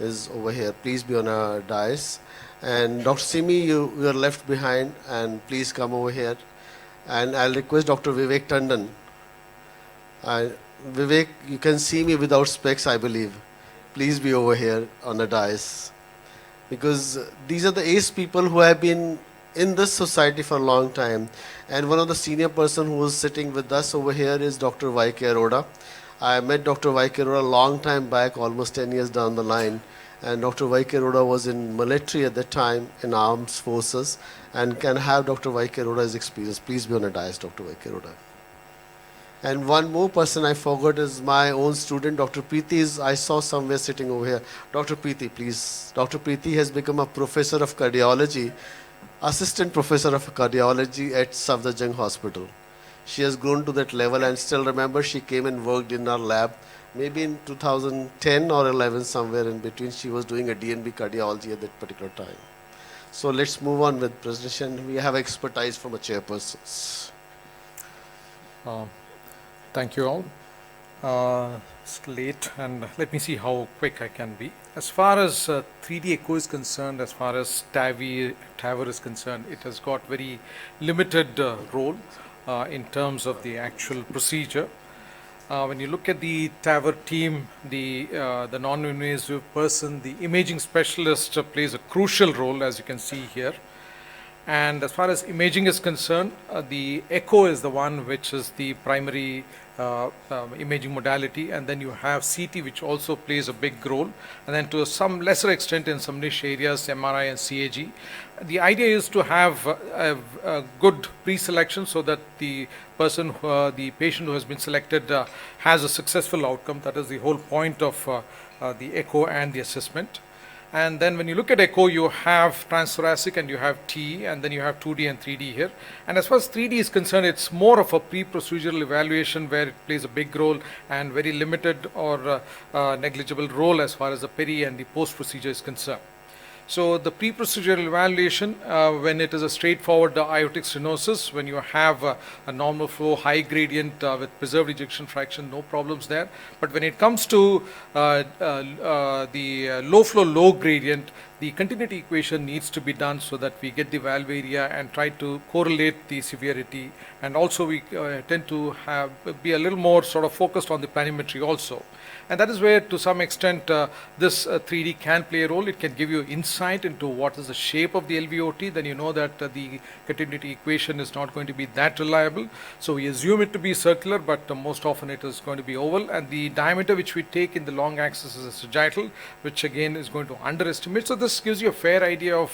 is over here. Please be on a dais. And Dr. Simi, you are left behind, and please come over here. And I'll request Dr. Vivek Tandon. Vivek, you can see me without specs, I believe. Please be over here on the dais. Because these are the ace people who have been in this society for a long time. And one of the senior person who is sitting with us over here is Dr. Y.K. Arora. I met Dr. Y.K. Arora a long time back, almost 10 years down the line. And Dr. Y.K. Arora was in military at that time, in armed forces, and can have Dr. Y.K. Arora's experience. Please be on a dais, Dr. Y.K. Arora. And one more person I forgot is my own student, Dr. Preeti I saw somewhere sitting over here. Dr. Preeti, please. Dr. Preeti has become a professor of cardiology, assistant professor of cardiology at Safdarjung Hospital. She has grown to that level, and still remember she came and worked in our lab maybe in 2010 or 11, somewhere in between. She was doing a DNB cardiology at that particular time. So let's move on with presentation. We have expertise from a chairperson. Thank you all. It's late, and let me see how quick I can be. As far as 3D echo is concerned, as far as TAVR is concerned, it has got very limited role in terms of the actual procedure. When you look at the TAVR team, the non-invasive person, the imaging specialist plays a crucial role, as you can see here. And as far as imaging is concerned, the echo is the one which is the primary imaging modality, and then you have CT, which also plays a big role, and then to some lesser extent in some niche areas, MRI and CAG. The idea is to have a good pre-selection so that the patient who has been selected has a successful outcome. That is the whole point of the echo and the assessment. And then when you look at echo, you have transthoracic and you have TE, and then you have 2D and 3D here. And as far as 3D is concerned, it's more of a pre-procedural evaluation where it plays a big role and very limited or negligible role as far as the peri and the post-procedure is concerned. So the pre-procedural evaluation, when it is a straightforward aortic stenosis, when you have a normal flow, high gradient with preserved ejection fraction, no problems there. But when it comes to the low flow, low gradient, the continuity equation needs to be done so that we get the valve area and try to correlate the severity. And also we tend to be a little more sort of focused on the planimetry also. And that is where, to some extent, this 3D can play a role. It can give you insight into what is the shape of the LVOT. Then you know that the continuity equation is not going to be that reliable. So we assume it to be circular, but most often it is going to be oval. And the diameter which we take in the long axis is a sagittal, which again is going to underestimate. So this gives you a fair idea of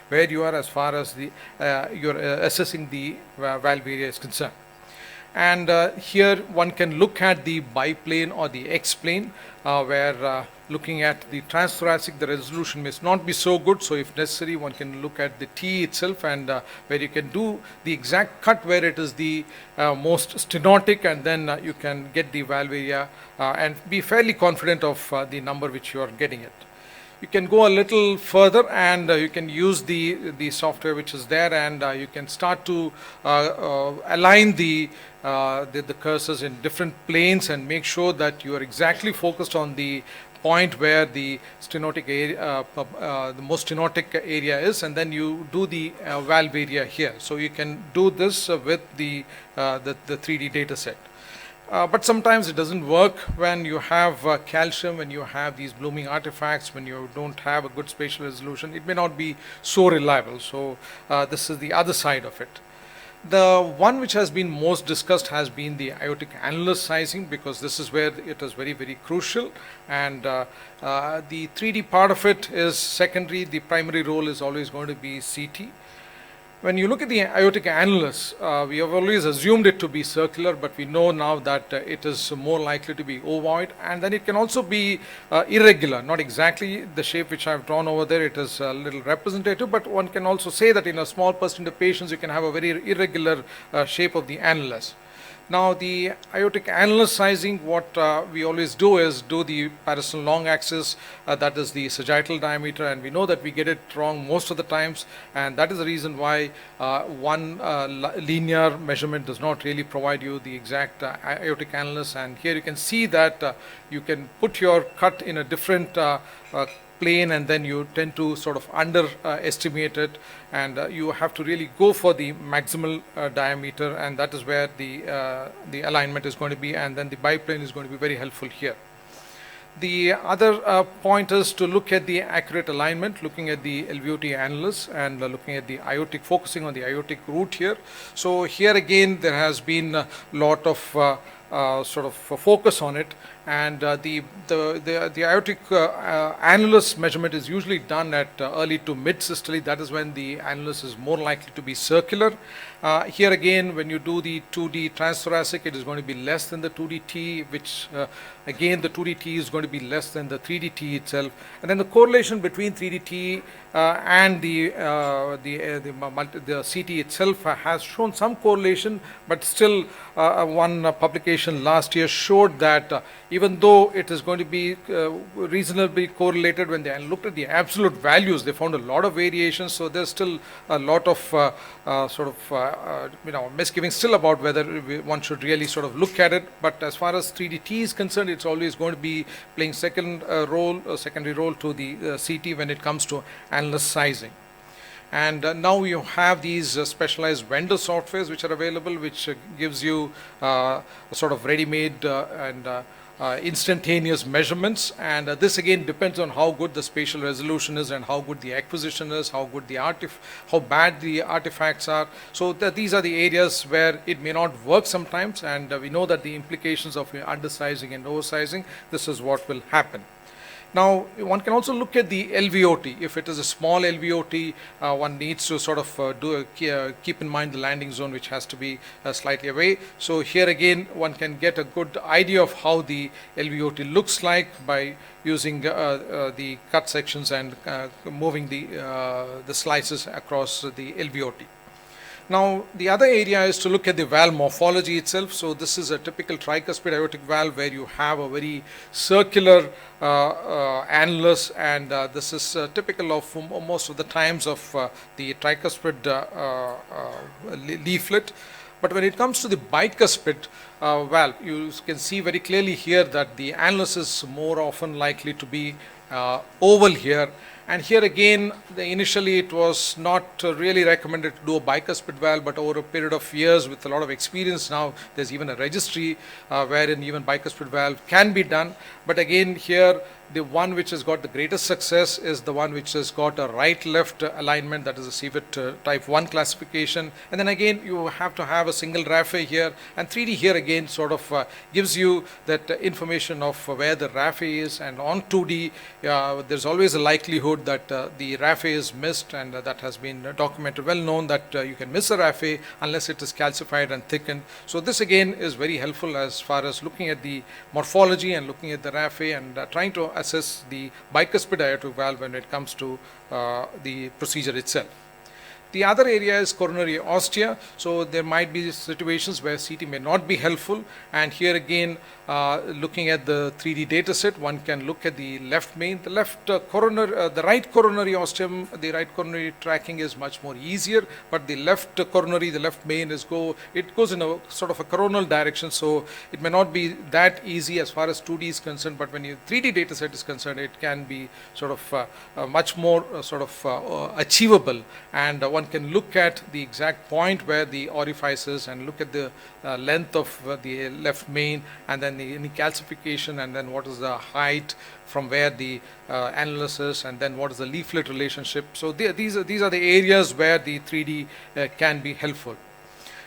where you are as far as the you're assessing the valve area is concerned. And here one can look at the biplane or the X-plane, where looking at the transthoracic, the resolution may not be so good. So if necessary, one can look at the T itself, and where you can do the exact cut where it is the most stenotic, and then you can get the valve area and be fairly confident of the number which you are getting it. You can go a little further, and you can use the software which is there, and you can start to align the cursors in different planes and make sure that you are exactly focused on the point where the stenotic area, the most stenotic area is, and then you do the valve area here. So you can do this with the 3D data set. But sometimes it doesn't work when you have calcium, when you have these blooming artifacts, when you don't have a good spatial resolution. It may not be so reliable. So this is the other side of it. The one which has been most discussed has been the aortic annulus sizing, because this is where it is very, very crucial. And the 3D part of it is secondary. The primary role is always going to be CT. When you look at the aortic annulus, we have always assumed it to be circular, but we know now that it is more likely to be ovoid, and then it can also be irregular, not exactly the shape which I have drawn over there. It is a little representative, but one can also say that in a small percentage of patients, you can have a very irregular shape of the annulus. Now, the aortic annulus sizing, what we always do is do the parasternal long axis, that is the sagittal diameter, and we know that we get it wrong most of the times, and that is the reason why one linear measurement does not really provide you the exact aortic annulus. And here you can see that you can put your cut in a different plane, and then you tend to sort of underestimate it, and you have to really go for the maximal diameter, and that is where the alignment is going to be, and then the biplane is going to be very helpful here. The other point is to look at the accurate alignment, looking at the LVOT annulus and looking at the iotic, focusing on the iotic root here. So here again there has been a lot of sort of focus on it, and the iotic annulus measurement is usually done at early to mid systole. That is when the annulus is more likely to be circular. Here again, when you do the 2D transthoracic, it is going to be less than the 2DT, which again the 2DT is going to be less than the 3DT itself. And then the correlation between 3DT and the CT itself has shown some correlation, but still one publication last year showed that even though it is going to be reasonably correlated, when they looked at the absolute values, they found a lot of variations. So there's still a lot of sort of misgivings still about whether one should really sort of look at it. But as far as 3DT is concerned, it's always going to be playing secondary role to the CT when it comes to annulus sizing. And now you have these specialized vendor softwares which are available, which gives you a sort of ready-made and instantaneous measurements, and this again depends on how good the spatial resolution is and how good the acquisition is, how good the how bad the artifacts are. So these are the areas where it may not work sometimes, and we know that the implications of undersizing and oversizing, this is what will happen. Now, one can also look at the LVOT. If it is a small LVOT, one needs to sort of keep in mind the landing zone, which has to be slightly away. So here again, one can get a good idea of how the LVOT looks like by using the cut sections and moving the slices across the LVOT. Now, the other area is to look at the valve morphology itself. So this is a typical tricuspid aortic valve where you have a very circular annulus, and this is typical of most of the times of the tricuspid leaflet. But when it comes to the bicuspid valve, you can see very clearly here that the annulus is more often likely to be oval here. And here again, initially it was not really recommended to do a bicuspid valve, but over a period of years with a lot of experience now, there's even a registry wherein even bicuspid valve can be done. But again here, the one which has got the greatest success is the one which has got a right-left alignment, that is a CVIT type 1 classification. And then again, you have to have a single raphe here, and 3D here again sort of gives you that information of where the raphe is. And on 2D, there's always a likelihood that the raphe is missed, and that has been documented, well known that you can miss a raphe unless it is calcified and thickened. So this again is very helpful as far as looking at the morphology and looking at the raphe and trying to assess the bicuspid aortic valve when it comes to the procedure itself. The other area is coronary ostia. So there might be situations where CT may not be helpful, and here again looking at the 3D data set, one can look at the left main, the left the right coronary ostium, the right coronary tracking is much more easier, but the left coronary, the left main it goes in a sort of a coronal direction, so it may not be that easy as far as 2D is concerned, but when your 3D data set is concerned, it can be sort of much more sort of achievable, and one can look at the exact point where the orifice is and look at the length of the left main, and then any calcification, and then what is the height from where the annulus is, and then what is the leaflet relationship. So these are the areas where the 3D can be helpful.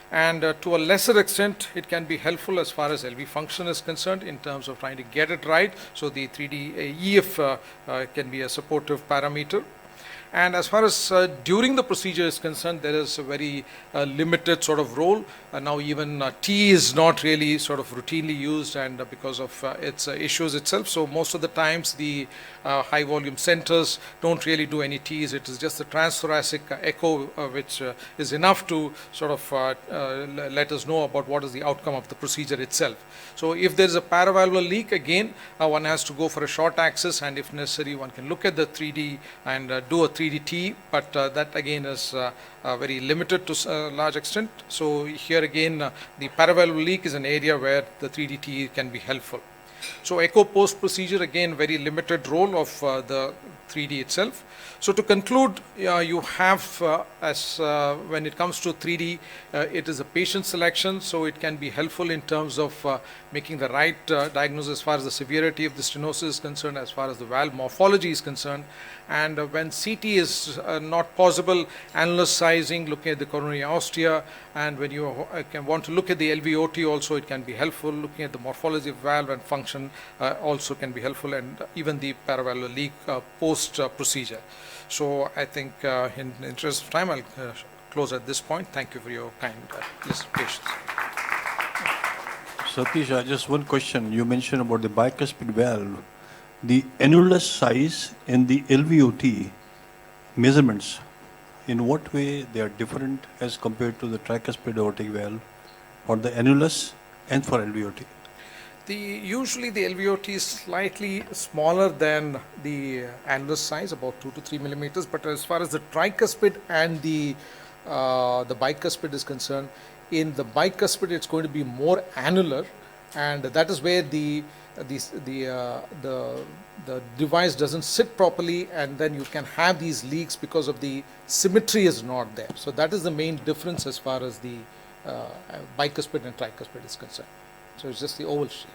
And to a lesser extent, it can be helpful as far as LV function is concerned in terms of trying to get it right. So the 3D EF can be a supportive parameter. And as far as during the procedure is concerned, there is a very limited sort of role. Now even T is not really sort of routinely used, and because of its issues itself. So most of the times the high volume centers don't really do any Ts. It is just the transthoracic echo which is enough to sort of let us know about what is the outcome of the procedure itself. So if there is a paravalvular leak, again one has to go for a short axis, and if necessary one can look at the 3D and do a 3DT, but that again is very limited to a large extent. So here again the paravalvular leak is an area where the 3DT can be helpful. So echo post procedure, again very limited role of the 3D itself. So to conclude, you have, when it comes to 3D, it is a patient selection, so it can be helpful in terms of making the right diagnosis as far as the severity of the stenosis is concerned, as far as the valve morphology is concerned. And when CT is not possible, annular sizing, looking at the coronary ostia, and when you want to look at the LVOT also, it can be helpful. Looking at the morphology of valve and function also can be helpful, and even the paravalvular leak post procedure. So I think in the interest of time, I'll close at this point. Thank you for your kind patience. Satish, just one question. You mentioned about the bicuspid valve. The annulus size and the LVOT measurements, in what way they are different as compared to the tricuspid aortic valve or the annulus and for LVOT? Usually the LVOT is slightly smaller than the annulus size, about 2 to 3 millimeters. But as far as the tricuspid and the bicuspid is concerned, in the bicuspid it's going to be more annular, and that is where the device doesn't sit properly, and then you can have these leaks because of the symmetry is not there. So that is the main difference as far as the bicuspid and tricuspid is concerned. So it's just the oval shape.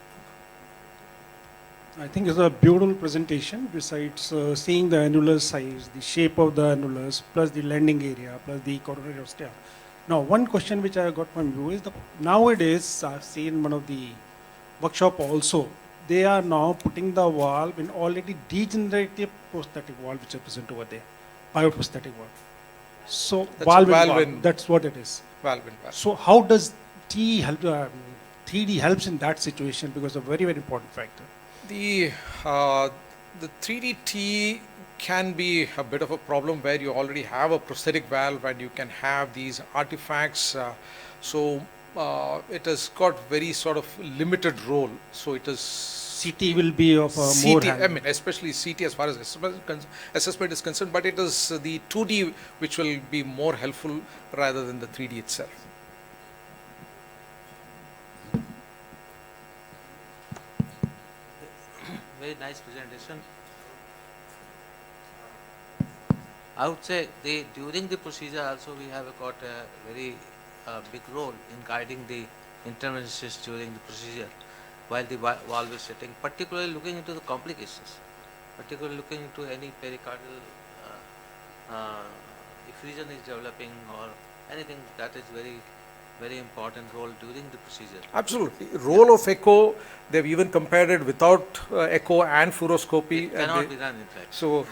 I think it's a beautiful presentation. Besides seeing the annular size, the shape of the annulus, plus the landing area, plus the coronary ostia. Now, one question which I got from you is nowadays I've seen one of the workshop also. They are now putting the valve in already degenerative prosthetic valve, which are present over there, bioprosthetic valve. So That's valve a in valve valve, in- that's what it is. Valve in valve. So how does T help? 3D helps in that situation because it's a very, very important factor. The 3DT can be a bit of a problem where you already have a prosthetic valve and you can have these artifacts. So it has got very sort of limited role. So it is CT will be of more CT, hand. I mean, especially CT as far as assessment is concerned, but it is the 2D which will be more helpful rather than the 3D itself. Very nice presentation. I would say during the procedure also we have got a very big role in guiding the interventions during the procedure while the valve is sitting, particularly looking into the complications, particularly looking into any pericardial effusion is developing or anything that is very, very important role during the procedure. Absolutely. Role of echo, they've even compared it without echo and fluoroscopy. It cannot be done in fact. So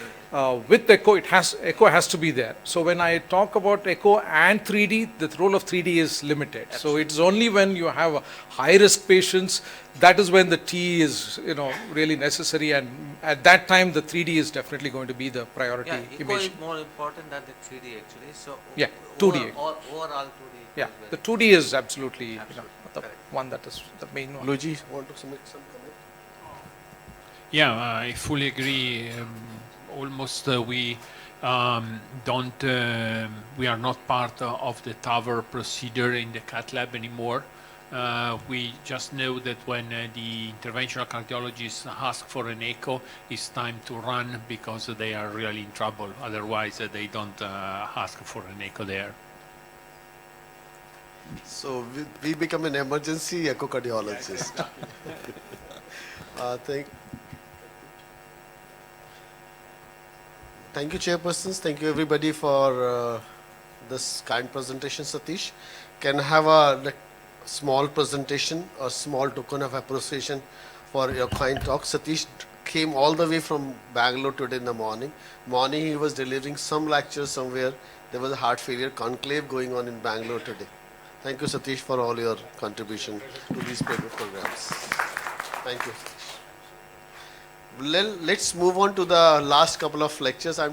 with echo, echo has to be there. So when I talk about echo and 3D, the role of 3D is limited. So it's only when you have high risk patients, that is when the T is really necessary, and at that time the 3D is definitely going to be the priority Yeah, echo image. is more important than the 3D actually. So Yeah, 2D. Overall 2D. Yeah, is very the 2D is absolutely, the correct. one that is the main one. Luigi, want to make some comment? Yeah, I fully agree. Almost we don't, we are not part of the TAVR procedure in the cath lab anymore. We just know that when the interventional cardiologists ask for an echo, it's time to run because they are really in trouble. Otherwise, they don't ask for an echo there. So we become an emergency echocardiologist. Thank you, chairpersons. Thank you, everybody, for this kind presentation. Satish, can I have a small presentation, a small token of appreciation for your kind talk? Satish came all the way from Bangalore today in the morning. He was delivering some lecture somewhere. There was a heart failure conclave going on in Bangalore today. Thank you, Satish, for all your contribution to these paper programs. Thank you. Let's move on to the last couple of lectures. I'm